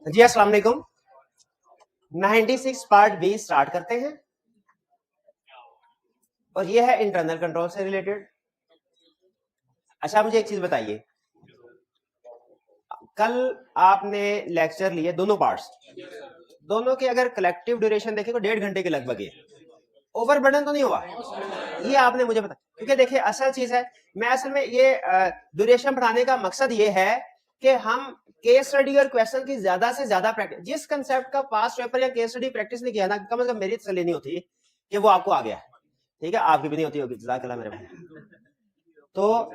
जी अस्सलाम वालेकुम। 96 part B start करते हैं और ये है इंटरनल कंट्रोल से रिलेटेड। अच्छा मुझे एक चीज बताइए, कल आपने लेक्चर लिए दोनों पार्ट्स, दोनों के अगर कलेक्टिव ड्यूरेशन देखें तो 1.5 घंटे के लगभग है। ओवरबर्डन तो नहीं हुआ ये आपने मुझे बता, क्योंकि देखिए असल चीज है, मैं असल में ये ड्यूरेशन बढ़ाने का मकसद ये है कि हम केस स्टडी और क्वेश्चन की ज्यादा से ज्यादा प्रैक्टिस, जिस कंसेप्ट का पास्ट पेपर या केस स्टडी प्रैक्टिस नहीं किया ना, कम से कम मेरी तसल्ली नहीं होती कि वो आपको आ गया, ठीक है, आपकी भी नहीं होती होगी, जज़ाकल्लाह मेरे भाई। तो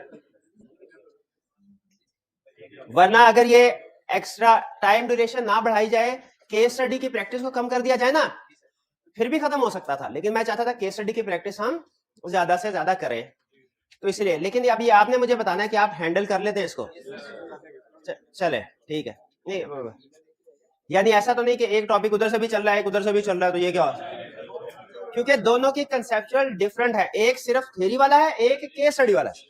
वरना अगर ये एक्स्ट्रा टाइम ड्यूरेशन ना बढ़ाई जाए, केस स्टडी की प्रैक्टिस को कम कर दिया जाए ना, फिर भी खत्म हो सकता था, लेकिन मैं चाहता था केस स्टडी की प्रैक्टिस हम ज्यादा से ज्यादा करें, तो इसलिए। लेकिन अभी आपने मुझे बताना है कि आप हैंडल कर लेते हैं इसको। चले ठीक है, नहीं यानी ऐसा तो नहीं कि एक टॉपिक उधर से भी चल रहा है एक उधर से भी चल रहा है, तो ये क्या हो, क्योंकि दोनों की कंसेप्चुअल डिफरेंट है, एक सिर्फ थ्योरी वाला है, एक केस स्टडी वाला है,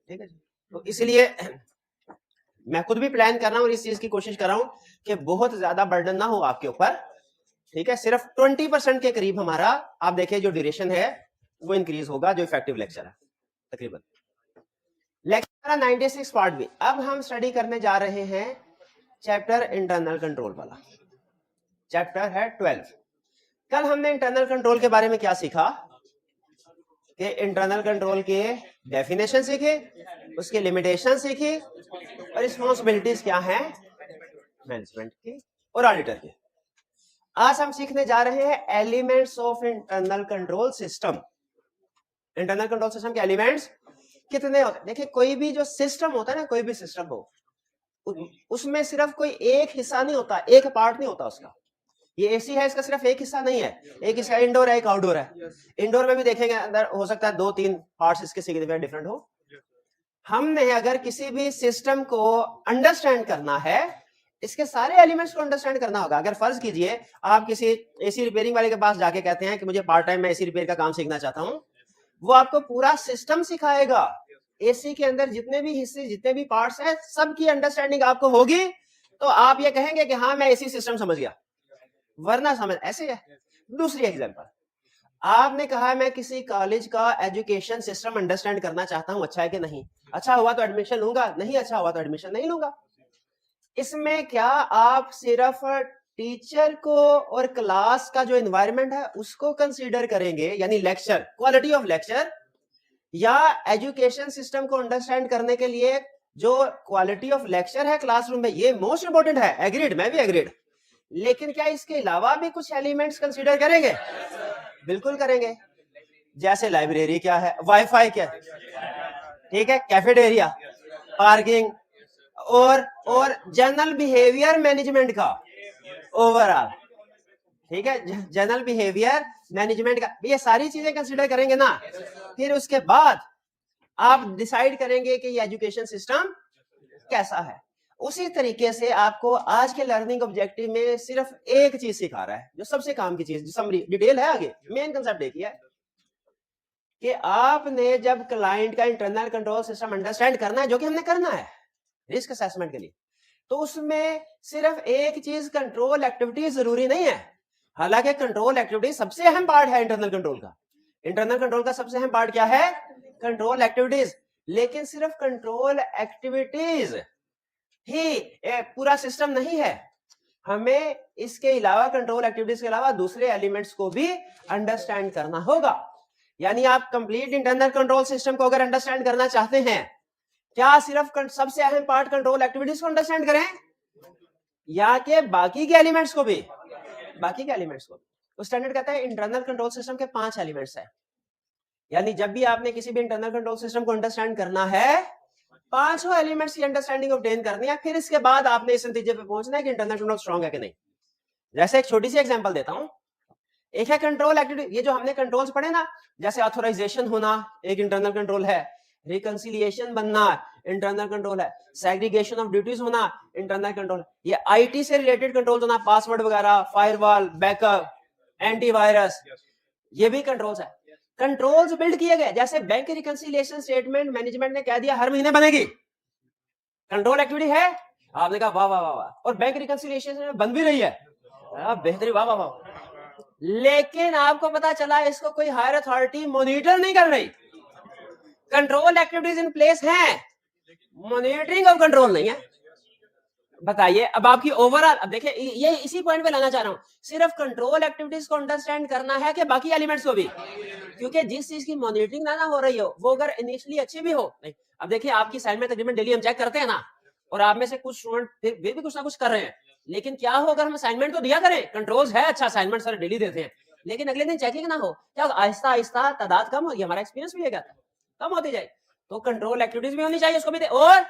ठीक है। तो इसलिए मैं खुद भी प्लान कर रहा हूं और इस चीज की कोशिश कर रहा हूं कि बहुत ज्यादा बर्डन ना हो आपके ऊपर, ठीक है। सिर्फ 20% के करीब हमारा, आप देखिए जो ड्यूरेशन है वो इंक्रीज होगा, जो इफेक्टिव लेक्चर है तकरीबन। लेक्चर 96 पार्ट भी। अब हम स्टडी करने जा रहे हैं चैप्टर इंटरनल कंट्रोल वाला, चैप्टर है 12। कल हमने इंटरनल कंट्रोल के बारे में क्या सीखा कि इंटरनल कंट्रोल के डेफिनेशन सीखे, उसके लिमिटेशन सीखी, और रिस्पॉन्सिबिलिटीज क्या है मैनेजमेंट की और ऑडिटर की। आज हम सीखने जा रहे हैं elements of internal control system. Internal control system के एलिमेंट्स कितने होते हैं? देखिए कोई भी जो सिस्टम होता है ना, कोई भी सिस्टम हो, उसमें सिर्फ कोई एक हिस्सा नहीं होता, एक पार्ट नहीं होता उसका। ये एसी है, इसका सिर्फ एक हिस्सा नहीं है, एक हिस्सा इंडोर है, एक आउटडोर है। इंडोर में भी देखेंगे अंदर हो सकता है 2-3 पार्ट्स इसके सिग्निफिकेंट डिफरेंट हो। हमने अगर किसी भी सिस्टम को अंडरस्टैंड करना है, इसके सारे एलिमेंट्स को अंडरस्टैंड करना होगा। अगर फर्ज कीजिए आप किसी एसी रिपेयरिंग वाले के पास जाके कहते हैं कि मुझे पार्ट टाइम में एसी रिपेयर का काम सीखना चाहता हूं, वो आपको पूरा सिस्टम सिखाएगा। एसी के अंदर जितने भी हिस्से, जितने भी पार्ट्स हैं, सबकी अंडरस्टैंडिंग आपको होगी, तो आप ये कहेंगे कि हाँ मैं एसी सिस्टम समझ गया, वरना समझ ऐसे है। दूसरी एग्जांपल, आपने कहा मैं किसी कॉलेज का एजुकेशन सिस्टम अंडरस्टैंड करना चाहता हूं, अच्छा है कि नहीं, अच्छा हुआ तो एडमिशन लूंगा, नहीं अच्छा हुआ तो एडमिशन नहीं लूंगा। इसमें क्या आप सिर्फ टीचर को और क्लास का जो एनवायरनमेंट है उसको कंसीडर करेंगे, यानी लेक्चर, क्वालिटी ऑफ लेक्चर, या एजुकेशन सिस्टम को अंडरस्टैंड करने के लिए जो क्वालिटी ऑफ लेक्चर है क्लासरूम में, ये मोस्ट इंपोर्टेंट है। एग्रीड, मैं भी एग्रीड, लेकिन क्या इसके अलावा भी कुछ एलिमेंट्स कंसीडर करेंगे? बिल्कुल करेंगे। जैसे लाइब्रेरी क्या है, वाईफाई क्या है, ठीक है, कैफेटेरिया, पार्किंग, और जनरल बिहेवियर मैनेजमेंट का ओवरऑल, ठीक है, जनरल बिहेवियर मैनेजमेंट का, ये सारी चीजें कंसीडर करेंगे ना। फिर उसके बाद आप डिसाइड करेंगे कि ये एजुकेशन सिस्टम कैसा है। उसी तरीके से आपको आज के लर्निंग ऑब्जेक्टिव में सिर्फ एक चीज सिखा रहा है, जो सबसे काम की चीज, समरी डिटेल है, आगे मेन कंसेप्ट एक ही है कि आपने जब क्लाइंट का इंटरनल कंट्रोल सिस्टम अंडरस्टैंड करना है, जो कि हमने करना है रिस्क असेसमेंट के लिए, तो उसमें सिर्फ एक चीज कंट्रोल एक्टिविटी जरूरी नहीं है। हालांकि कंट्रोल एक्टिविटी सबसे अहम पार्ट है इंटरनल कंट्रोल का। इंटरनल कंट्रोल का सबसे अहम पार्ट क्या है? Control activities. लेकिन सिर्फ कंट्रोल एक्टिविटीज ही पूरा सिस्टम नहीं है, हमें इसके अलावा, कंट्रोल एक्टिविटीज के अलावा दूसरे एलिमेंट्स को भी अंडरस्टैंड करना होगा। यानी आप कंप्लीट इंटरनल कंट्रोल सिस्टम को अगर अंडरस्टैंड करना चाहते हैं, क्या सिर्फ सबसे अहम पार्ट कंट्रोल एक्टिविटीज को अंडरस्टैंड करें, या कि बाकी के एलिमेंट्स को भी? बाकी के एलिमेंट्स को भी। तो स्टैंडर्ड कहता है इंटरनल कंट्रोल सिस्टम के 5 एलिमेंट्स हैं, यानी जब भी आपने किसी भी इंटरनल कंट्रोल सिस्टम को अंडरस्टैंड करना है, 5 एलिमेंट्स की अंडरस्टैंडिंग ऑब्टेन करनी है। फिर इसके बाद आपने इस नतीजे पे पहुंचना है कि इंटरनल कंट्रोल स्ट्रांग है कि नहीं। जैसे एक छोटी सी एग्जांपल देता हूं, एक है कंट्रोल एक्टिविटी, ये जो हमने कंट्रोल्स पढ़े ना, जैसे ऑथराइजेशन होना एक इंटरनल कंट्रोल है, रिकंसिलिएशन बनना इंटरनल कंट्रोल है, सेग्रीगेशन ऑफ ड्यूटीज होना इंटरनल कंट्रोल है, ये आईटी से रिलेटेड कंट्रोल होना, पासवर्ड वगैरह, फायरवॉल, बैकअप, एंटीवायरस, ये भी कंट्रोल्स है। कंट्रोल्स बिल्ड किए गए, जैसे बैंक रिकंसिलिएशन स्टेटमेंट मैनेजमेंट ने कह दिया हर महीने बनेगी, कंट्रोल एक्टिविटी है। आपने कहा वाह वाह वाह वाह, और बैंक रिकंसिलिएशन बन भी रही है, बेहतरीन, वाह वाह वाह। लेकिन आपको पता चला इसको कोई हायर अथॉरिटी मॉनिटर नहीं कर रही। कंट्रोल एक्टिविटीज इन प्लेस हैं, मॉनिटरिंग और कंट्रोल नहीं है। बताइए अब आपकी ओवरऑल, अब देखिए ये इसी पॉइंट पे लाना चाह रहा हूं, सिर्फ कंट्रोल एक्टिविटीज को अंडरस्टैंड करना है कि बाकी एलिमेंट्स को भी, क्योंकि जिस चीज की मॉनिटरिंग ना हो रही हो वो अगर इनिशियली अच्छी भी हो नहीं। अब देखिए आपकी असाइनमेंट तकरीबन डेली हम चेक करते हैं ना, और आप में से कुछ स्टूडेंट फिर भी कुछ ना कुछ कर रहे हैं, लेकिन क्या हो अगर हम असाइनमेंट तो दिया करें, कंट्रोल्स है अच्छा, असाइनमेंट सर डेली देते हैं, लेकिन अगले दिन चेकिंग ना हो, क्या आहिस्ता आहिस्ता तादाद कम होगी, हमारा एक्सपीरियंस भी है कम होती जाए। तो कंट्रोल एक्टिविटीज भी होनी चाहिए उसको भी और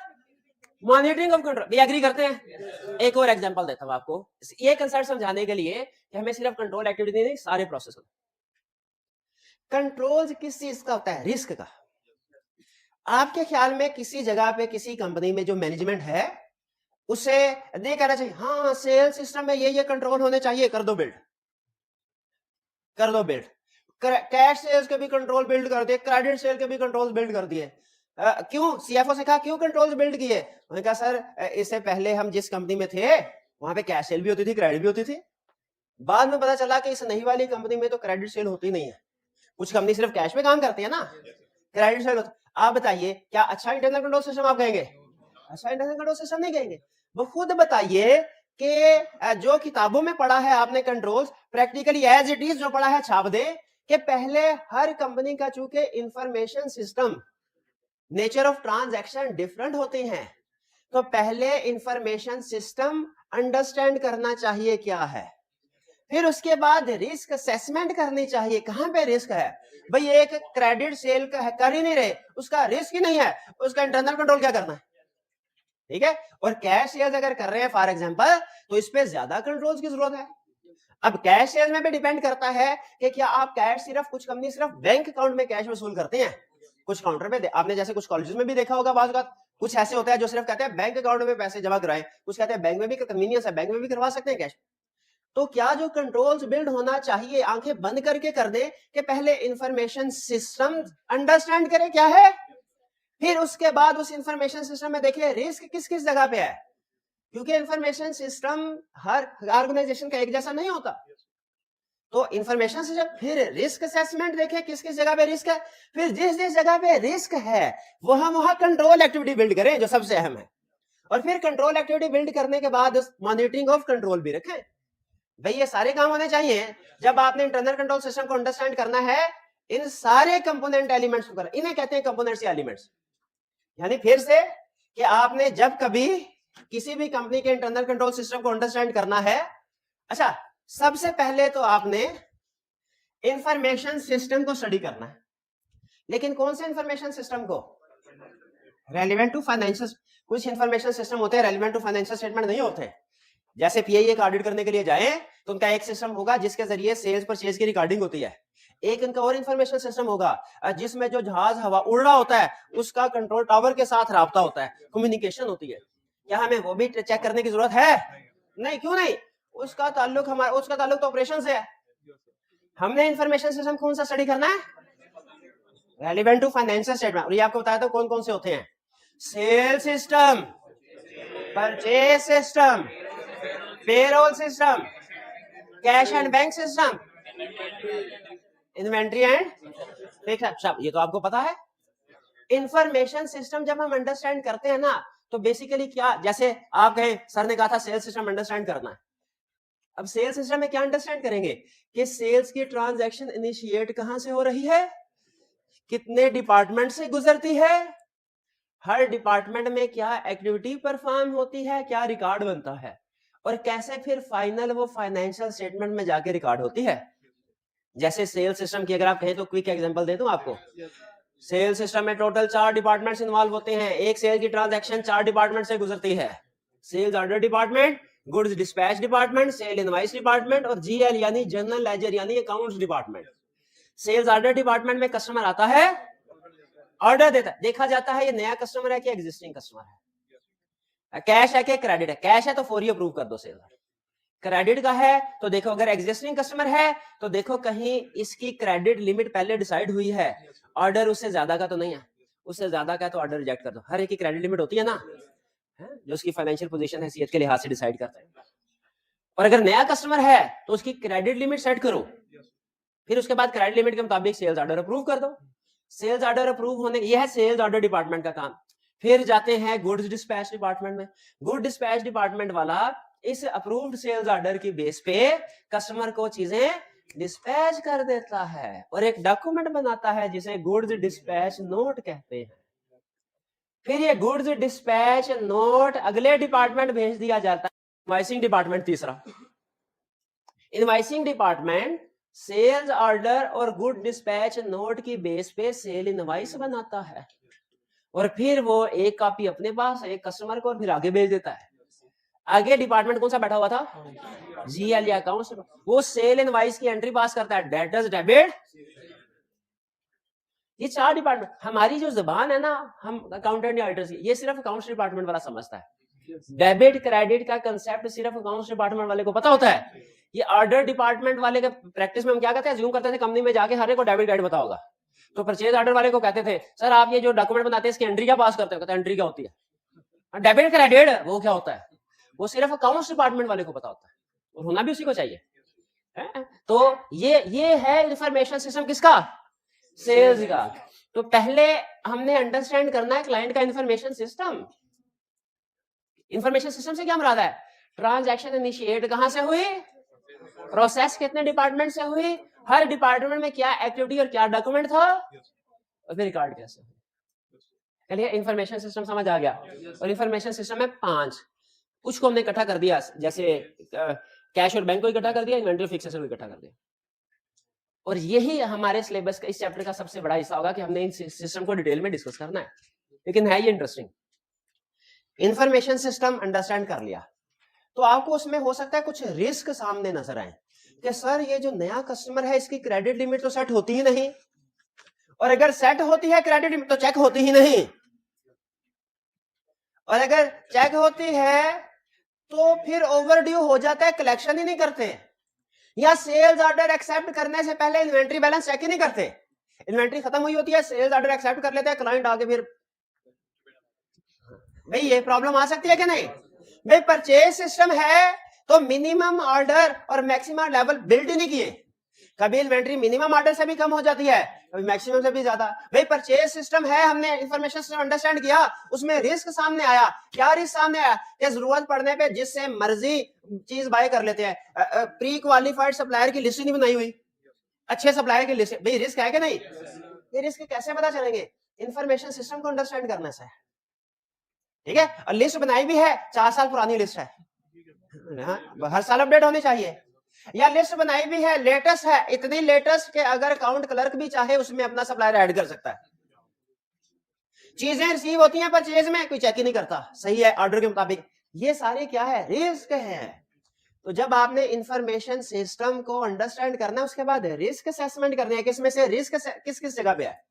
मॉनिटरिंग ऑफ कंट्रोल भी एग्री करते हैं। एक और एग्जांपल देता हूं आपको ये कंसेप्ट समझाने के लिए कि हमें सिर्फ कंट्रोल एक्टिविटी नहीं सारे प्रोसेस होते। कंट्रोल किस चीज का होता है? रिस्क का। आपके ख्याल में किसी जगह पे किसी कंपनी में जो मैनेजमेंट है उसे नहीं कहना चाहिए हाँ सेल सिस्टम में ये कंट्रोल होने चाहिए, कर दो बिल्ड, कर दो बिल्ड, कैश सेल्स के भी कंट्रोल बिल्ड कर दिए, क्रेडिट सेल के भी कंट्रोल बिल्ड कर दिए। क्यों? सीएफओ से कहा क्यों कंट्रोल्स बिल्ड किए? उन्होंने कहा सर इससे पहले हम जिस कंपनी में थे वहां पे कैश सेल भी होती थी, क्रेडिट भी होती थी, बाद में पता चला कि इस नई वाली कंपनी में तो क्रेडिट सेल होती नहीं है, कुछ कंपनी सिर्फ कैश में काम करती है ना, क्रेडिट सेल होती। आप बताइए क्या अच्छा इंटरनल कंट्रोल सिस्टम आप कहेंगे? अच्छा इंटरनल कंट्रोल सिस्टम नहीं कहेंगे। वो खुद बताइए कि जो किताबों में पढ़ा है आपने controls, practically as it is जो पढ़ा है छाप दे कि पहले हर कंपनी का चूंकि information system, nature of transaction different होते हैं, तो पहले इंफॉर्मेशन सिस्टम अंडरस्टैंड करना चाहिए क्या है, फिर उसके बाद रिस्क असेसमेंट करनी चाहिए कहां पे रिस्क है। भाई एक क्रेडिट सेल का है, कर ही नहीं रहे, उसका रिस्क ही नहीं है, उसका इंटरनल कंट्रोल क्या करना है, ठीक है। और कैश सेल्स अगर कर रहे हैं फॉर एग्जांपल तो इस पे ज्यादा कंट्रोल्स की जरूरत है। अब कैश सेल्स में भी डिपेंड करता है कि क्या आप कैश सिर्फ कुछ कंपनी सिर्फ बैंक अकाउंट में कैश वसूल करते हैं, कुछ काउंटर पे आपने जैसे कुछ कॉलेजेस में भी देखा होगा बात, कुछ ऐसे होता है जो सिर्फ कहते हैं बैंक अकाउंट में पैसे जमा कराएं, कुछ कहते हैं बैंक में भी कन्वीनियंस है, बैंक में भी करवा सकते हैं कैश। तो क्या जो कंट्रोल्स बिल्ड होना चाहिए आंखें बंद करके कर दे कि पहले इंफॉर्मेशन सिस्टम अंडरस्टैंड करें क्या है, फिर उसके बाद उस इंफॉर्मेशन सिस्टम में देखिए रिस्क किस किस जगह पे है, क्योंकि इंफॉर्मेशन सिस्टम हर ऑर्गेनाइजेशन का एक जैसा नहीं होता। तो इंफॉर्मेशन सिस्टम, फिर रिस्क असेसमेंट देखें किस किस जगह पे रिस्क है, फिर जिस जिस जगह पे रिस्क है वहां कंट्रोल एक्टिविटी बिल्ड करें जो सबसे अहम है, और फिर कंट्रोल एक्टिविटी बिल्ड करने के बाद मॉनिटरिंग ऑफ कंट्रोल भी रखें। भाई ये सारे काम होने चाहिए। जब आपने इंटरनल कंट्रोल सिस्टम को अंडरस्टैंड करना है, इन सारे कंपोनेंट एलिमेंट्स को करना, इन्हें कहते हैं कंपोनेंट्स या एलिमेंट्स। यानी फिर से कि आपने जब कभी किसी भी कंपनी के इंटरनल कंट्रोल सिस्टम को अंडरस्टैंड करना है, अच्छा सबसे पहले तो आपने इंफॉर्मेशन सिस्टम को स्टडी करना है, लेकिन कौन से इंफॉर्मेशन सिस्टम को? Relevant to financial. कुछ इंफॉर्मेशन सिस्टम होते हैं रेलिवेंट टू फाइनेंशियल स्टेटमेंट नहीं होते। जैसे पीआईए का ऑडिट करने के लिए जाए तो उनका एक सिस्टम होगा जिसके जरिए सेल्स परचेज की रिकॉर्डिंग होती है, एक उनका और इंफॉर्मेशन सिस्टम होगा जिसमें जो जहाज हवा उड़ रहा होता है उसका कंट्रोल टावर के साथ राब्ता होता है, कम्युनिकेशन होती है। क्या हमें वो भी चेक करने की जरूरत है? नहीं, क्यों नहीं? उसका ताल्लुक तो ऑपरेशन से है। हमने इंफॉर्मेशन सिस्टम कौन सा स्टडी करना है? Relevant to financial statement. और ये आपको बताया था कौन कौन से होते हैं? Sale system, purchase system, payroll system, cash and bank system, inventory and fixed. ये तो आपको पता है। इंफॉर्मेशन सिस्टम जब हम अंडरस्टैंड करते हैं ना तो बेसिकली क्या, जैसे आप कहें सर ने कहा था सेल्स सिस्टम अंडरस्टैंड करना है, अब सेल्स सिस्टम में क्या अंडरस्टैंड करेंगे कि सेल्स की ट्रांजैक्शन इनिशिएट कहां से हो रही है, कितने डिपार्टमेंट से गुजरती है, हर डिपार्टमेंट में क्या एक्टिविटी परफॉर्म होती है, क्या रिकॉर्ड बनता है, और कैसे फिर फाइनल वो फाइनेंशियल स्टेटमेंट में जाके रिकॉर्ड होती है। जैसे सेल्स सिस्टम की अगर आप कहें तो क्विक एग्जांपल दे दूं आपको। सेल्स सिस्टम में टोटल 4 डिपार्टमेंट्स इन्वॉल्व होते हैं, एक सेल की ट्रांजैक्शन 4 डिपार्टमेंट से गुजरती है। Sales order department, goods dispatch department, sale invoice department और जीएल यानी जनरल लेजर यानी accounts department. Sales order department में कस्टमर आता है, ऑर्डर देता है, देखा जाता है ये नया कस्टमर है कि एग्जिस्टिंग कस्टमर है, कैश है कि क्रेडिट है, कैश है तो फौरी अप्रूव कर दो सेल, क्रेडिट का है तो देखो अगर एग्जिस्टिंग कस्टमर है तो देखो कहीं इसकी क्रेडिट लिमिट पहले डिसाइड हुई है, ऑर्डर उससे ज्यादा का तो नहीं है, उससे ज्यादा का तो ऑर्डर रिजेक्ट कर दो, हर एक की क्रेडिट लिमिट होती है ना। जो उसकी फाइनेंशियल पोजीशन हैसियत के लिहाज से डिसाइड करता है। और अगर नया कस्टमर है तो उसकी क्रेडिट लिमिट सेट करो, फिर उसके बाद क्रेडिट लिमिट के मुताबिक सेल्स ऑर्डर अप्रूव कर दो। सेल्स ऑर्डर अप्रूव होने, यह है सेल्स ऑर्डर डिपार्टमेंट का काम। फिर जाते हैं गुड्स डिस्पैच डिपार्टमेंट में। गुड डिस्पैच डिपार्टमेंट वाला इस अप्रूव्ड सेल्स ऑर्डर की बेस पे कस्टमर को चीजें डिस्पैच कर देता है और एक डॉक्यूमेंट बनाता है जिसे गुड्स डिस्पैच नोट कहते हैं। फिर ये गुड्स डिस्पैच नोट अगले डिपार्टमेंट भेज दिया जाता है, इनवॉइसिंग डिपार्टमेंट तीसरा। इनवॉइसिंग डिपार्टमेंट सेल्स ऑर्डर और गुड डिस्पैच नोट की बेस पे सेल इनवॉइस बनाता है और फिर वो एक कॉपी अपने पास, एक कस्टमर को, और फिर आगे भेज देता है। आगे डिपार्टमेंट कौन सा बैठा हुआ था? जीएल या अकाउंट्स। वो सेल इनवॉइस की एंट्री पास करता है, डेटर्स, डेबिट। ये चार डिपार्टमेंट, हमारी जो जुबान है ना, हम अकाउंटेंट या ऑडिटर्स, ये सिर्फ अकाउंट्स डिपार्टमेंट वाला समझता है। डेबिट क्रेडिट का कंसेप्ट सिर्फ अकाउंट्स डिपार्टमेंट वाले को पता होता है। ये ऑर्डर डिपार्टमेंट वाले के प्रैक्टिस में हम क्या करते हैं, ज्यूम करते थे कंपनी में जाके हर एक को डेबिट क्रेडिट पता होगा। तो परचेज ऑर्डर वाले को कहते थे, सर आप ये जो डॉक्यूमेंट बनाते हैं इसकी एंट्री क्या पास करते हो? कहते हैं एंट्री क्या होती है? डेबिट क्रेडिट वो क्या होता है? वो सिर्फ अकाउंट्स डिपार्टमेंट वाले को पता होता है और होना भी उसी को चाहिए है? तो ये है इंफॉर्मेशन सिस्टम किसका? सेल्स का। तो पहले हमने अंडरस्टैंड करना है क्लाइंट का इंफॉर्मेशन सिस्टम। इंफॉर्मेशन सिस्टम से क्या मुराद है? ट्रांजैक्शन इनिशिएट कहां से हुई, प्रोसेस कितने डिपार्टमेंट से हुई, हर डिपार्टमेंट में क्या एक्टिविटी और क्या डॉक्यूमेंट था, और फिर रिकॉर्ड कैसे। चलिए इंफॉर्मेशन सिस्टम समझ आ गया। और इंफॉर्मेशन सिस्टम में 5 कुछ को हमने इकट्ठा कर दिया, जैसे कैश और बैंक को इकट्ठा कर दिया, इन्वेंटरी फिक्सेशन को इकट्ठा कर दिया। और यही हमारे सिलेबस का, इस चैप्टर का सबसे बड़ा हिस्सा होगा कि हमने इन सिस्टम को डिटेल में डिस्कस करना है। लेकिन है ये इंटरेस्टिंग। इंफॉर्मेशन सिस्टम अंडरस्टैंड कर लिया तो आपको उसमें हो सकता है कुछ रिस्क सामने नजर आए कि सर ये जो नया कस्टमर है इसकी क्रेडिट लिमिट तो सेट होती ही नहीं, और अगर सेट होती है क्रेडिट लिमिट तो चेक होती ही नहीं, और अगर चेक होती है तो फिर ओवरड्यू हो जाता है, कलेक्शन ही नहीं करते, या सेल्स ऑर्डर एक्सेप्ट करने से पहले इन्वेंट्री बैलेंस चेक ही नहीं करते। इन्वेंट्री खत्म हुई होती है, सेल्स ऑर्डर एक्सेप्ट कर लेते हैं, क्लाइंट आगे फिर भाई ये प्रॉब्लम आ सकती है कि नहीं? भाई परचेज सिस्टम है तो मिनिमम ऑर्डर और मैक्सिमम लेवल बिल्ड ही नहीं किए। कभी इन्वेंट्री मिनिमम ऑर्डर से भी कम हो जाती है, कभी मैक्सिमम से भी ज्यादा। भाई परचेज सिस्टम है, हमने इंफॉर्मेशन सिस्टम अंडरस्टैंड किया, उसमें रिस्क सामने आया। क्या रिस्क सामने आया कि जरूरत पड़ने पे जिससे मर्जी चीज बाय कर लेते हैं। प्री क्वालिफाइड सप्लायर की लिस्ट नहीं बनाई हुई, अच्छे सप्लायर की लिस्ट। भाई रिस्क है कि नहीं? ये रिस्क कैसे पता चलेंगे? इंफॉर्मेशन सिस्टम को अंडरस्टैंड करने से। ठीक है, और लिस्ट बनाई भी है, 4 साल पुरानी लिस्ट है, हर साल अपडेट होनी चाहिए। या लिस्ट बनाई भी है, लेटेस्ट है, इतनी लेटेस्ट कि अगर अकाउंट क्लर्क भी चाहे उसमें अपना सप्लायर ऐड कर सकता है। चीजें रिसीव होती हैं परचेज में, कोई चेक ही नहीं करता, सही है ऑर्डर के मुताबिक। ये सारे क्या है? रिस्क है। तो जब आपने इंफॉर्मेशन सिस्टम को अंडरस्टैंड करना है, उसके बाद रिस्क असेसमेंट करने हैं कि इसमें से रिस्क किस किस जगह पे है।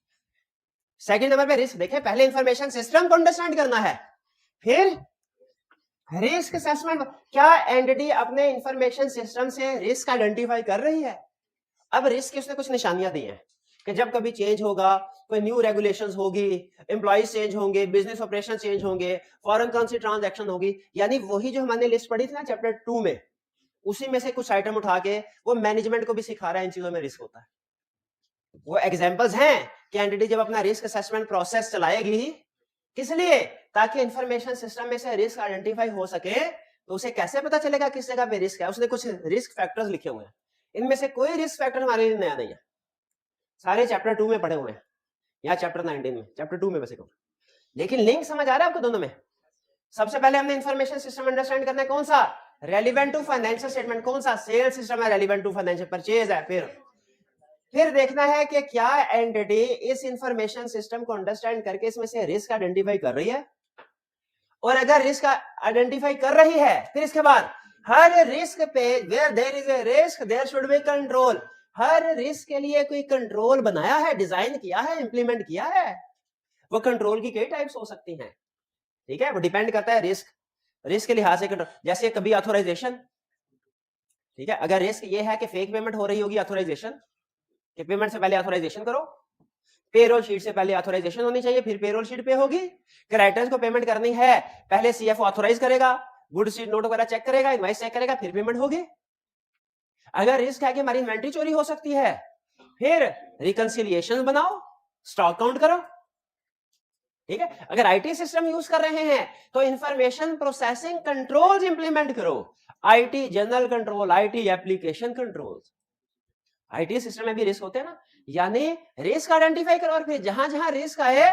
सेकंड नंबर पे रिस्क देखें, पहले इंफॉर्मेशन सिस्टम को अंडरस्टैंड करना है, फिर रिस्क असेसमेंट। क्या एंटिटी अपने इंफॉर्मेशन सिस्टम से रिस्क आइडेंटिफाई कर रही है? अब रिस्क की उसने कुछ निशानियां दी हैं कि जब कभी चेंज होगा, कोई न्यू रेगुलेशंस होगी, एम्प्लॉइज चेंज होंगे, बिजनेस ऑपरेशन चेंज होंगे, फॉरेन करेंसी ट्रांजैक्शन होगी, यानी वही जो हमने लिस्ट पढ़ी थी ना चैप्टर 2 में, उसी में से कुछ आइटम उठा के वो मैनेजमेंट को भी सिखा रहा है इन चीजों में रिस्क होता है। वो एग्जांपल्स हैं कि एंटिटी जब अपना रिस्क असेसमेंट प्रोसेस चलाएगी, किस लिए? ताकि इंफॉर्मेशन सिस्टम में से रिस्क आइडेंटिफाई हो सके। तो उसे कैसे पता चलेगा किस जगह पे रिस्क है? उसने कुछ रिस्क फैक्टर्स लिखे हुए हैं, इनमें से कोई रिस्क फैक्टर हमारे लिए नया नहीं है, सारे चैप्टर 2 में पढ़े हुए हैं या चैप्टर 19 में, चैप्टर 2 में वैसे कहूं। लेकिन लिंक समझ आ रहा है आपको दोनों में? सबसे पहले हमने इंफॉर्मेशन सिस्टम अंडरस्टैंड करना है, कौन सा? Relevant to financial statement. कौन सा? सेल्स सिस्टम है, रेलिवेंट टू फाइनेंशियल। परचेज है, फिर देखना है कि क्या एंटिटी इस इंफॉर्मेशन सिस्टम को अंडरस्टैंड करके इसमें से रिस्क आइडेंटिफाई कर रही है, और अगर रिस्क आइडेंटिफाई कर रही है, फिर इसके बाद हर रिस्क पे where there is a risk there should be control. हर रिस्क के लिए कोई कंट्रोल बनाया है, डिजाइन किया है, इंप्लीमेंट किया है। वो कंट्रोल की कई टाइप्स हो सकती हैं, ठीक है, वो डिपेंड करता है रिस्क के लिहाज से कंट्रोल। जैसे कभी ऑथोराइजेशन, ठीक है, अगर रिस्क ये है कि फेक पेमेंट हो रही होगी, ऑथोराइजेशन कि पेमेंट से पहले ऑथोराइजेशन करो, पेरोल शीट से पहले ऑथराइजेशन होनी चाहिए, फिर पेरोल शीट पे होगी। क्रेडिटर्स को पेमेंट करनी है, पहले सीएफओ ऑथराइज करेगा, गुड शीट नोट वगैरह चेक करेगा, इनवॉइस चेक करेगा, फिर पेमेंट होगी। अगर रिस्क है कि हमारी इन्वेंट्री चोरी हो सकती है, फिर रिकंसिलिएशन बनाओ, स्टॉक काउंट करो, ठीक है। अगर आईटी सिस्टम यूज कर रहे हैं तो इंफॉर्मेशन प्रोसेसिंग कंट्रोल्स इंप्लीमेंट करो, IT general control, IT application controls. IT system में भी रिस्क होते हैं ना, यानी रिस्क आइडेंटिफाई करो और फिर जहां जहां रिस्क आए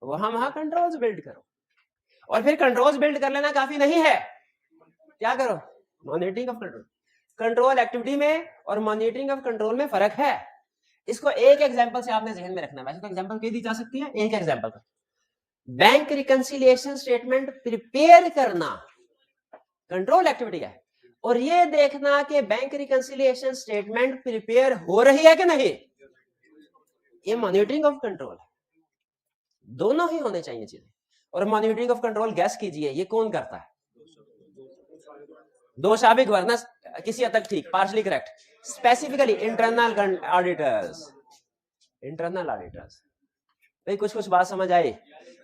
वहां वहां कंट्रोल्स बिल्ड करो। और फिर कंट्रोल्स बिल्ड कर लेना काफी नहीं है, क्या करो, monitoring of control. Control activity में और मॉनिटरिंग ऑफ कंट्रोल में फर्क है। इसको एक एग्जांपल से आपने जहन में रखना है, वैसे तो एग्जांपल कई दी जा सकती है, एक example bank reconciliation statement prepare करना कंट्रोल एक्टिविटी है, और ये देखना कि बैंक रिकंसिलिएशन स्टेटमेंट प्रिपेयर हो रही है कि नहीं, ये मॉनिटरिंग ऑफ कंट्रोल है। दोनों ही होने चाहिए चीजें। और मॉनिटरिंग ऑफ कंट्रोल गैस कीजिए ये कौन करता है, दो साबिक वरना किसी हद तक ठीक, partially correct, specifically internal auditors. Internal auditors. भाई कुछ कुछ बात समझ आई,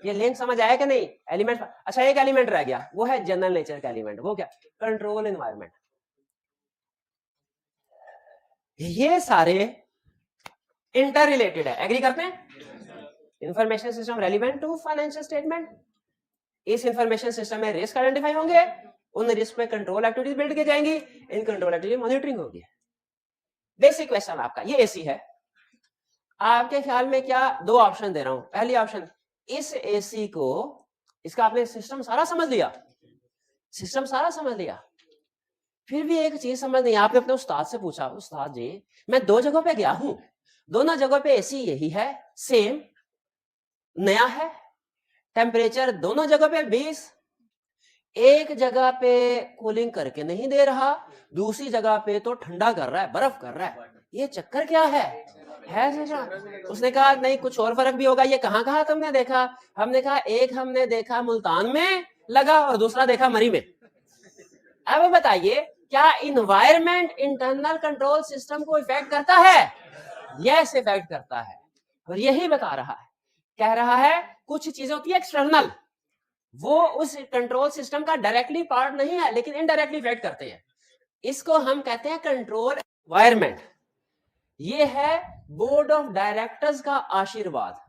ये लिंक समझ आया कि नहीं, एलिमेंट। अच्छा एक एलिमेंट रह गया, वो है जनरल नेचर का एलिमेंट, वो क्या, कंट्रोल एनवायरनमेंट। ये सारे इंटर रिलेटेड है, एग्री करते हैं। Information system relevant to financial statement, इस इंफॉर्मेशन सिस्टम में रिस्क आइडेंटिफाई होंगे, उन रिस्क पे कंट्रोल एक्टिविटीज बिल्ड की जाएंगी, इन कंट्रोल एक्टिविटी मॉनिटरिंग होगी। बेसिक क्वेश्चन आपका ये एसी है, आपके ख्याल में क्या, दो ऑप्शन दे रहा हूं। पहली ऑप्शन, इस एसी को, इसका आपने सिस्टम सारा समझ लिया, सिस्टम सारा समझ लिया, फिर भी एक चीज समझ नहीं, आपने अपने उस्ताद से पूछा, उस्ताद जी मैं दो जगहों पे गया हूं, दोनों जगहों पे एसी यही है, सेम नया है, टेम्परेचर दोनों जगह पे 20, एक जगह पे कूलिंग करके नहीं दे रहा, दूसरी जगह पे तो ठंडा कर रहा है, बर्फ कर रहा है, ये चक्कर क्या है उसने कहा नहीं कुछ और फर्क भी होगा, ये कहाँ कहाँ तुमने देखा, हमने कहा एक हमने देखा मुल्तान में लगा और दूसरा देखा मरी में। अब बताइए क्या इन्वायरमेंट इंटरनल कंट्रोल सिस्टम को इफेक्ट करता है, यस इफेक्ट करता है, और यही बता रहा है, कह रहा है कुछ चीजें होती है एक्सटर्नल, वो उस कंट्रोल सिस्टम का डायरेक्टली पार्ट नहीं है लेकिन इनडायरेक्टली इफेक्ट करते हैं, इसको हम कहते हैं कंट्रोल एनवायरनमेंट। ये है बोर्ड ऑफ डायरेक्टर्स का आशीर्वाद।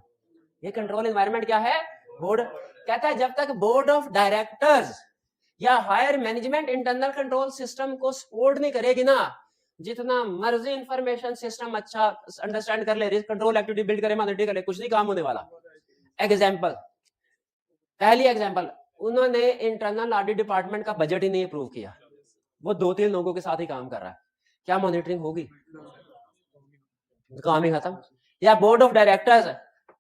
ये कंट्रोल एनवायरनमेंट क्या है, बोर्ड कहता है जब तक बोर्ड ऑफ डायरेक्टर्स या higher management internal control system को सपोर्ट नहीं करेगी ना, जितना मर्जी इंफॉर्मेशन सिस्टम अच्छा अंडरस्टैंड कर ले, रिस्क कंट्रोल एक्टिविटी बिल्ड करे, मॉनिटरिंग करे, कुछ नहीं काम होने वाला। एग्जांपल, पहली एग्जांपल, उन्होंने इंटरनल ऑडिट डिपार्टमेंट का बजट ही नहीं अप्रूव किया, वो 2-3 लोगों के साथ ही काम कर रहा है, क्या मॉनिटरिंग होगी, काम ही खत्म। या बोर्ड ऑफ डायरेक्टर्स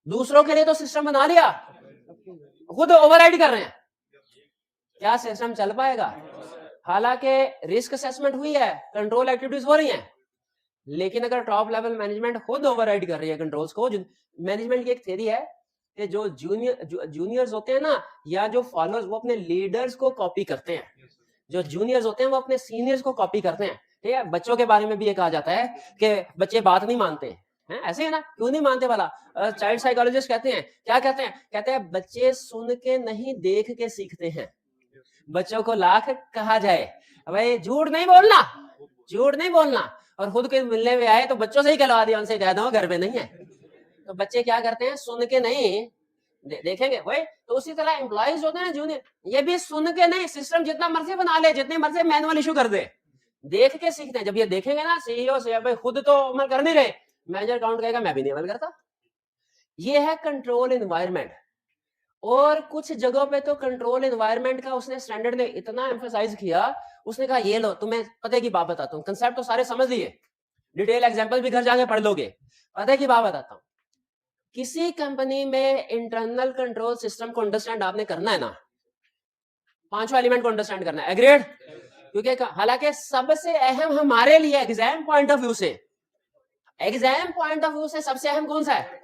दूसरों के लिए तो सिस्टम बना लिया, खुद ओवरराइड कर रहे हैं, क्या सिस्टम चल पाएगा। हालांकि रिस्क असेसमेंट हुई है, कंट्रोल एक्टिविटीज हो रही हैं, लेकिन अगर टॉप लेवल मैनेजमेंट खुद ओवरराइड कर रही है कंट्रोल्स को, मैनेजमेंट की एक थ्योरी है कि जो जूनियर्स होते हैं ना या जो फॉलोअर्स, वो अपने लीडर्स को कॉपी करते हैं, जो जूनियर्स होते हैं वो अपने सीनियर्स को कॉपी करते हैं। ठीक है, बच्चों के बारे में भी ये कहा जाता है कि बच्चे बात नहीं मानते हैं, ऐसे है ना, क्यों नहीं मानते वाला, चाइल्ड साइकोलॉजिस्ट कहते हैं, क्या कहते हैं, कहते हैं बच्चे सुन के नहीं देख के सीखते हैं, बच्चों को लाख कहा जाए भाई झूठ नहीं बोलना, झूठ नहीं बोलना, और खुद के मिलने में आए तो बच्चों से ही कहलवा दिया, उनसे कह दो घर पे नहीं है, तो बच्चे क्या करते हैं, सुन के नहीं देखेंगे वही। तो उसी तरह एम्प्लॉइज होते हैं जूनियर, ये भी सुन के नहीं, सिस्टम जितना मर्जी बना ले, जितने मर्जी मैनुअल इशू कर दे, देख के सीखते हैं। जब ये देखेंगे ना सीईओ से, भाई खुद तो अमल कर नहीं रहे, मैनेजर काउंट कहेगा मैं भी नहीं अमल करता। ये है कंट्रोल एनवायरनमेंट। और कुछ जगहों पे तो कंट्रोल एनवायरनमेंट का उसने स्टैंडर्ड ने इतना एम्फसाइज किया, उसने कहा ये लो तुम्हें पता की बात बताता हूँ, कंसेप्ट तो सारे समझ लिए, डिटेल एग्जांपल भी घर जाके पढ़ लोगे, पता की बात बताता हूँ। किसी कंपनी में इंटरनल कंट्रोल सिस्टम को अंडरस्टैंड आपने करना है ना, पांचवा एलिमेंट को अंडरस्टैंड करना है, एग्रीड। क्योंकि हालांकि सबसे अहम हमारे लिए एग्जाम पॉइंट ऑफ व्यू से, एग्जाम पॉइंट ऑफ व्यू से सबसे अहम कौन सा है,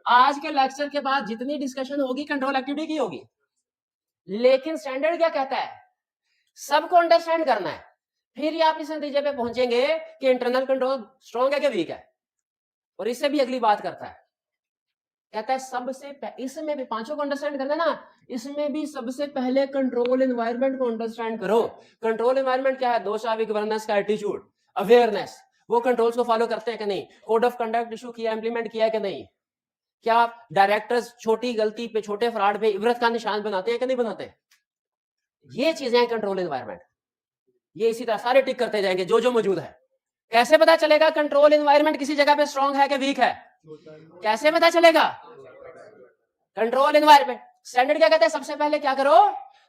आज के लेक्चर के बाद जितनी डिस्कशन होगी कंट्रोल एक्टिविटी की होगी, लेकिन स्टैंडर्ड क्या कहता है, सबको अंडरस्टैंड करना है, फिर ही आप इस नतीजे पे पहुंचेंगे कि इंटरनल कंट्रोल स्ट्रॉन्ग है कि वीक है। और इससे भी अगली बात करता है, कहता है सबसे इसमें भी पांचों को अंडरस्टैंड करना ना, इसमें भी सबसे पहले कंट्रोल एनवायरनमेंट को अंडरस्टैंड करो। कंट्रोल एनवायरनमेंट क्या है? दो चाबी गवर्नेंस का एटीट्यूड, अवेयरनेस, वो कंट्रोल्स को फॉलो करते हैं कि नहीं, कोड ऑफ कंडक्ट इशू किया, इंप्लीमेंट किया है कि नहीं, क्या डायरेक्टर्स छोटी गलती पे, छोटे फ्रॉड पे इबरत का निशान बनाते हैं कि नहीं बनाते? ये चीजें हैं कंट्रोल एनवायरनमेंट। ये इसी तरह सारे टिक करते जाएंगे जो जो मौजूद है। कैसे पता चलेगा कंट्रोल एनवायरनमेंट किसी जगह पे स्ट्रांग है कि वीक है? कैसे पता चलेगा? कंट्रोल एनवायरनमेंट स्टैंडर्ड क्या कहते हैं? सबसे पहले क्या करो?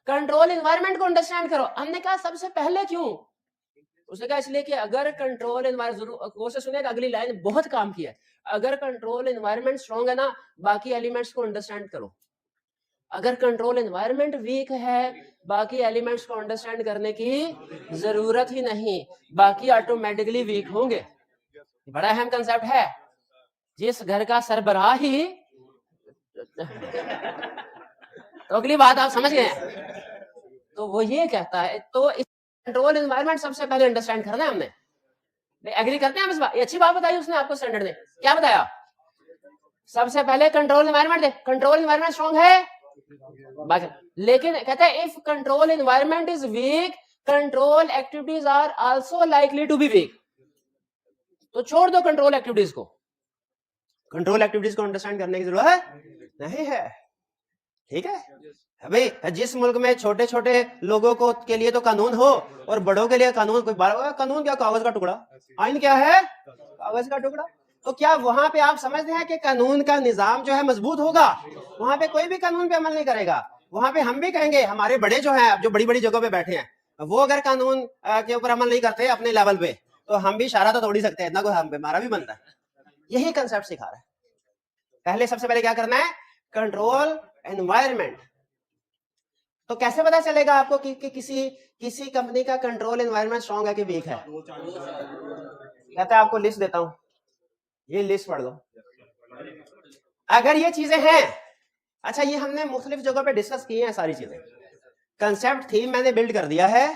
कंट्रोल एनवायरनमेंट को अंडरस्टैंड करो। हमने कहा सबसे पहले क्यों? उसने कहा इसलिए कि अगर कंट्रोल एनवायरनमेंट, गौर से सुनिएगा, अगली लाइन बहुत काम की है। अगर कंट्रोल एनवायरनमेंट स्ट्रांग है ना, बाकी एलिमेंट्स को अंडरस्टैंड करो। अगर कंट्रोल एनवायरनमेंट वीक है, बाकी एलिमेंट्स को अंडरस्टैंड करने की जरूरत ही नहीं, बाकी ऑटोमेटिकली वीक होंगे। बड़ा अहम कंसेप्ट है। जिस घर का सरबराह ही तो अगली बात आप समझ गए, तो वो ये कहता है, तो इस कंट्रोल एनवायरनमेंट सबसे पहले अंडरस्टैंड करना है हमने। एग्री करते हैं हम इस बात? ये अच्छी बात बताई उसने आपको स्टैंडर्ड ने, क्या बताया? सबसे पहले कंट्रोल एनवायरनमेंट दे, कंट्रोल एनवायरनमेंट स्ट्रांग है, लेकिन कहता है if control environment is weak, control activities are also likely to be weak. तो छोड़ दो कंट्रोल एक्टिविटीज को, कंट्रोल एक्टिविटीज को अंडरस्टैंड करने की जरूरत नहीं है। ठीक है भाई, जिस मुल्क में छोटे छोटे लोगों को के लिए तो कानून हो और बड़ों के लिए कानून, कोई कानून क्या, कागज का टुकड़ा, आइन क्या है, कागज का टुकड़ा। तो क्या वहां पे आप समझते हैं कि कानून का निजाम जो है मजबूत होगा? वहां पे कोई भी कानून पे अमल नहीं करेगा। वहां पे हम भी कहेंगे, हमारे बड़े जो हैं, जो बड़ी बड़ी जगहों पे बैठे हैं, वो अगर कानून के ऊपर अमल नहीं करते अपने लेवल पे, तो हम भी इशारा तो तोड़ ही सकते हैं, इतना कोई हम पे हमारा भी बनता है। यही कंसेप्ट सिखा रहा है। पहले सबसे पहले क्या करना है? Control environment. तो कैसे पता चलेगा आपको कि किसी कंपनी का कंट्रोल एनवायरनमेंट स्ट्रांग है कि वीक है? कहता है आपको लिस्ट देता हूं, ये लिस्ट पढ़ लो। अगर ये चीजें हैं, अच्छा ये हमने मुख्तलिफ जगहों पे डिस्कस की हैं सारी चीजें, कंसेप्ट थीम मैंने बिल्ड कर दिया है,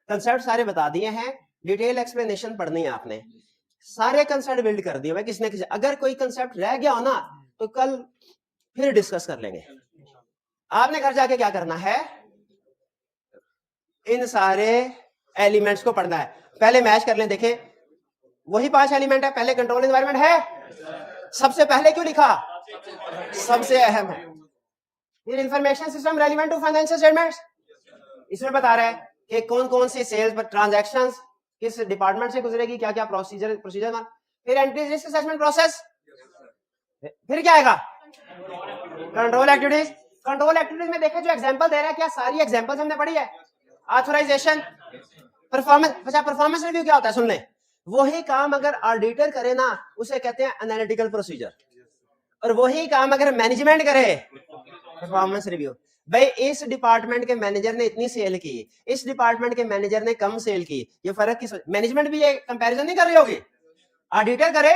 कंसेप्ट सारे बता दिए हैं, डिटेल एक्सप्लेनेशन पढ़नी है आपने, सारे कंसेप्ट बिल्ड कर दिए। किसने अगर कोई कंसेप्ट रह गया हो ना, तो कल फिर डिस्कस कर लेंगे। आपने घर जाके क्या करना है? इन सारे एलिमेंट्स को पढ़ना है। पहले मैच कर लें, देखें वही 5 एलिमेंट है। पहले कंट्रोल एनवायरनमेंट है, सबसे पहले क्यों लिखा? सबसे अहम है। फिर information system relevant to financial statements, इसमें बता रहा है कि कौन कौन सी सेल्स पर ट्रांजैक्शंस किस डिपार्टमेंट से गुजरेगी, क्या क्या प्रोसीजर। फिर एंट्री रिस्क असेसमेंट प्रोसेस, फिर क्या आएगा? Control activities. कंट्रोल एक्टिविटीज में देखें जो एग्जांपल दे रहा है, क्या सारी एग्जांपल्स हमने पढ़ी है? Authorization, performance. अच्छा परफॉर्मेंस रिव्यू क्या होता है? सुन ले, वही काम अगर ऑडिटर करे ना, उसे कहते हैं एनालिटिकल प्रोसीजर, और वही काम अगर मैनेजमेंट करे, परफॉर्मेंस रिव्यू। भाई इस डिपार्टमेंट के मैनेजर ने इतनी सेल की, इस डिपार्टमेंट के मैनेजर ने कम सेल की, ये फर्क किस? मैनेजमेंट भी ये कंपैरिजन नहीं कर रही होगी। ऑडिटर करे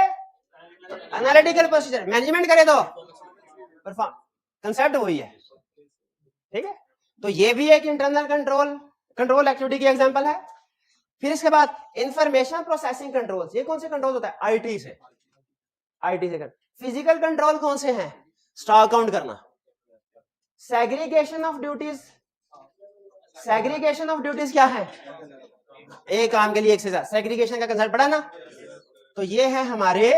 तो एनालिटिकल प्रोसीजर, मैनेजमेंट करे तो परफॉर्म, कंसेप्ट वही है। ठीक है, तो ये भी एक इंटरनल कंट्रोल एक्टिविटी की एग्जांपल है। फिर इसके बाद इंफॉर्मेशन प्रोसेसिंग कंट्रोल, ये कौन से कंट्रोल होता है? आईटी से फिजिकल कंट्रोल कौन से हैं? स्टॉक काउंट करना, segregation of duties. Segregation of duties क्या है? एक काम के लिए एक से ज्यादा, सेग्रीगेशन का कंसेप्ट पढ़ा ना। तो ये है हमारे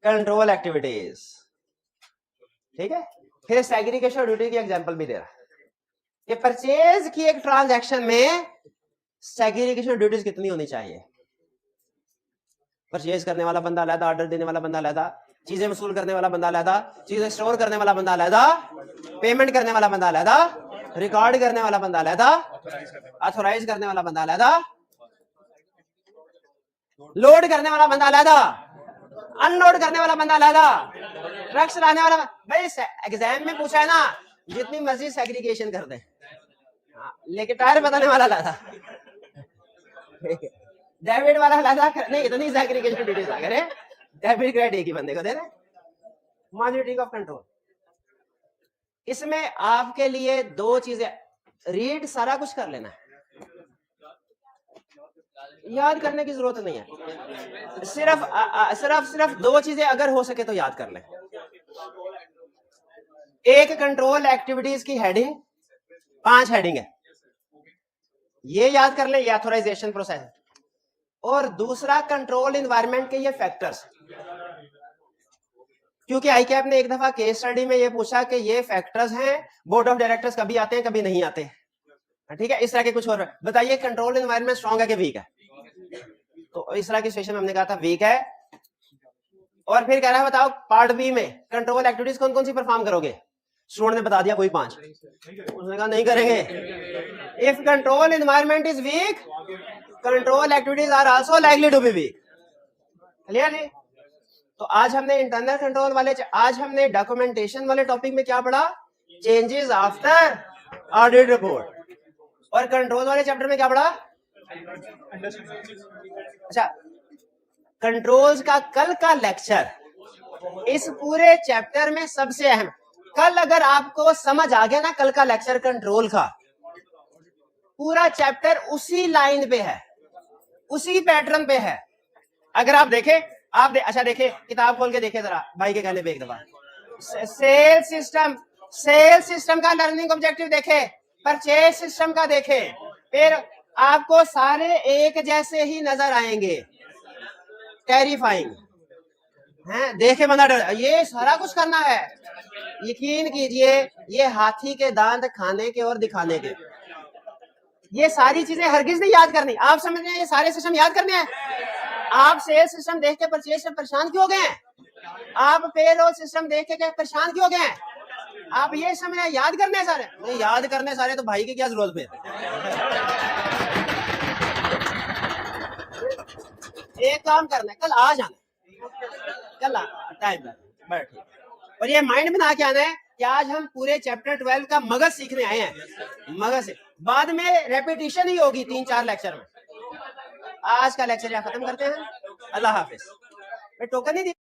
कंट्रोल एक्टिविटीज। ठीक है, फिर सेग्रीगेशन ड्यूटी की एग्जांपल भी दे रहा है कि परचेज की एक ट्रांजैक्शन में सेग्रीगेशन ड्यूटीज कितनी होनी चाहिए। परचेज करने वाला बंदा अलग, ऑर्डर देने वाला बंदा अलग, चीजें वसूल करने वाला बंदा अलग, चीजें स्टोर करने वाला बंदा अलग, पेमेंट करने वाला बंदा अलग, रिकॉर्ड करने वाला बंदा अलग, ऑथोराइज करने वाला बंदा अलग, लोड करने वाला बंदा अलग, अनलोड करने वाला बंदा अलग, ट्रक चलाने वाला। भाई एग्जाम में पूछा है ना, जितनी मर्जी सेग्रीगेशन कर दे, लेकिन टायर बताने वाला अलग, डेबिट वाला अलग नहीं, इतनी सेग्रीगेशन डिटेल्स आ गए। डेबिट क्रेडिट एक ही बंदे को दे रहे। मॉनिटरिंग ऑफ कंट्रोल, इसमें आपके लिए दो चीजें, रीड सारा कुछ कर लेना है, याद करने की जरूरत नहीं है। सिर्फ दो चीजें अगर हो सके तो याद कर लें। एक कंट्रोल एक्टिविटीज की हेडिंग 5 हेडिंग है, ये याद कर ले, ये ऑथोराइजेशन प्रोसेस। और दूसरा कंट्रोल इन्वायरमेंट के ये फैक्टर्स, क्योंकि आईकैप ने एक दफा केस स्टडी में ये पूछा कि ये फैक्टर्स हैं, बोर्ड ऑफ डायरेक्टर्स कभी आते हैं कभी नहीं आते, ठीक है, इस तरह के कुछ और बताइए कंट्रोल इन्वायरमेंट स्ट्रांग है कि वीक है? तो इस तरह की सिचुएशन में हमने कहा था वीक है। और फिर कह रहा है बताओ पार्ट बी में कंट्रोल एक्टिविटीज कौन कौन सी परफॉर्म करोगे? स्टूडेंट ने बता दिया कोई 5, उसने कहा नहीं करेंगे। If control environment is weak, control activities are also likely to be weak. Clear है? तो आज हमने इंटरनल कंट्रोल वाले, आज हमने डॉक्यूमेंटेशन वाले टॉपिक में क्या पढ़ा? Changes after audit report. और कंट्रोल वाले चैप्टर में क्या पढ़ा? अच्छा, कंट्रोल्स का कल का लेक्चर इस पूरे चैप्टर में सबसे अहम। कल अगर आपको समझ आ गया ना कल का लेक्चर कंट्रोल का, पूरा चैप्टर उसी लाइन पे है, उसी पैटर्न पे है। अगर आप देखें, अच्छा देखे, किताब खोल के देखे जरा भाई के कहने पे एक दफा, सेल सिस्टम का लर्निंग ऑब्जेक्टिव देखे, परचेज सिस्टम का देखे, फिर आपको सारे एक जैसे ही नजर आएंगे। टेरिफाइंग है, देखे बंदा डर, ये सारा कुछ करना है। यकीन कीजिए ये हाथी के दांत खाने के और दिखाने के, ये सारी चीजें हरगिज नहीं याद करनी। आप समझ रहे हैं ये सारे सिस्टम याद करने हैं? आप सेल्स सिस्टम देख के परचेज से परेशान क्यों हो गए हैं? आप पेरोल सिस्टम देख के परेशान क्यों हो गए हैं? आप ये समझ रहे हैं याद करने हैं सारे? नहीं याद करने सारे, तो भाई की क्या जरूरत फिर? एक काम करना है, कल आ जाना, कल टाइम बैठ, और ये माइंड बना के आना है कि आज हम पूरे चैप्टर 12 का मगज सीखने आए हैं। मगज से बाद में रेपिटेशन ही होगी 3-4 लेक्चर में। आज का लेक्चर यहाँ खत्म करते हैं। अल्लाह हाफिज। टोकन नहीं